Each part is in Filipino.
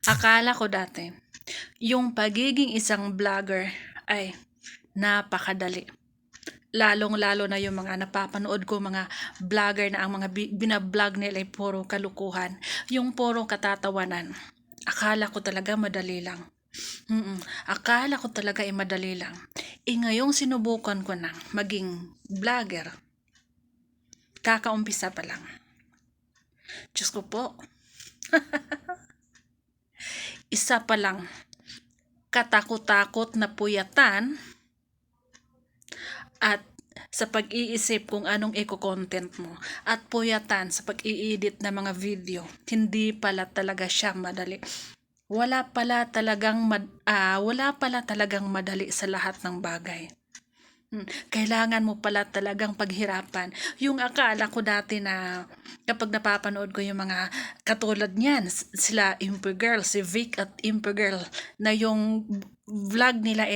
Akala ko dati, yung pagiging isang vlogger ay napakadali. Lalong-lalo na yung mga napapanood ko mga vlogger na ang mga binablog nila ay puro kalukuhan, yung puro katatawanan. Akala ko talaga madali lang. Akala ko talaga ay madali lang. Ngayong sinubukan ko na maging vlogger, kakaumpisa pa lang. Diyos ko po, isa pa lang katakot-takot na puyatan at sa pag-iisip kung anong eco-content mo at puyatan sa pag-i-edit ng mga video, hindi pala talaga siya madali. Wala pala talagang madali sa lahat ng bagay. Kailangan mo pala talagang paghirapan. Yung akala ko dati na kapag napapanood ko yung mga katulad niyan, sila Imper Girl, si Vic at Imper Girl, na yung vlog nila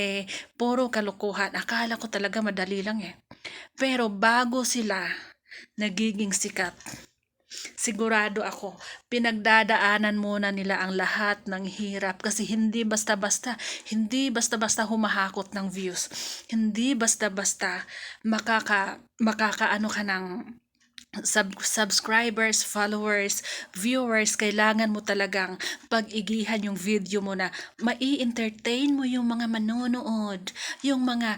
puro kalokohan. Akala ko talaga madali lang Pero bago sila nagiging sikat, sigurado ako, pinagdadaanan muna nila ang lahat ng hirap kasi hindi basta-basta humahakot ng views. Hindi basta-basta makakaano ka ng subscribers, followers, viewers. Kailangan mo talagang pag-igihan yung video mo na mai-entertain mo yung mga manonood, yung mga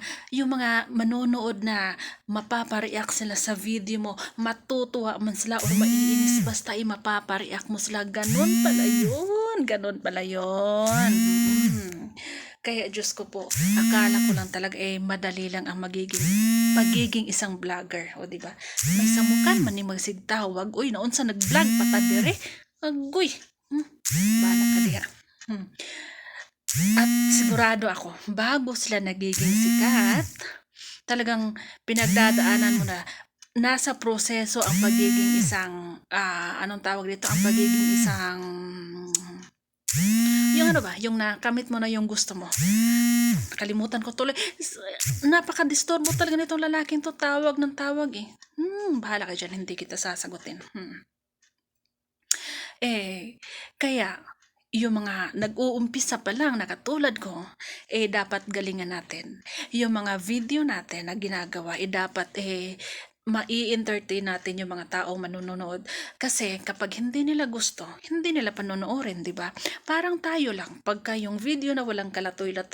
manonood na mapapareact sila sa video mo, matutuwa man sila o maiinis, basta mapapareact mo sila. Ganun pala yun. Kaya Diyos ko po, akala ko lang talaga madali lang ang pagiging isang vlogger, o di ba? May samukan man ni magsigtawag, uy, naon sa nag-vlog pata dire. Agoy. Bala ka diha. At sigurado ako, bago sila nagiging sikat, talagang pinagdadaanan mo na nasa proseso ang pagiging isang anong tawag dito, ang pagiging isang yung ano ba, yung nakamit mo na yung gusto mo. Nakalimutan ko tuloy. Napaka-disturb mo talaga nitong lalaking to, tawag ng tawag bahala ka dyan, hindi kita sasagutin. Kaya yung mga nag-uumpisa pa lang na katulad ko, dapat galingan natin. Yung mga video natin na ginagawa, dapat mai-entertain natin yung mga taong manonood. Kasi kapag hindi nila gusto, hindi nila panonoorin, di ba? Parang tayo lang, pagka yung video na walang kalatoy-latoy,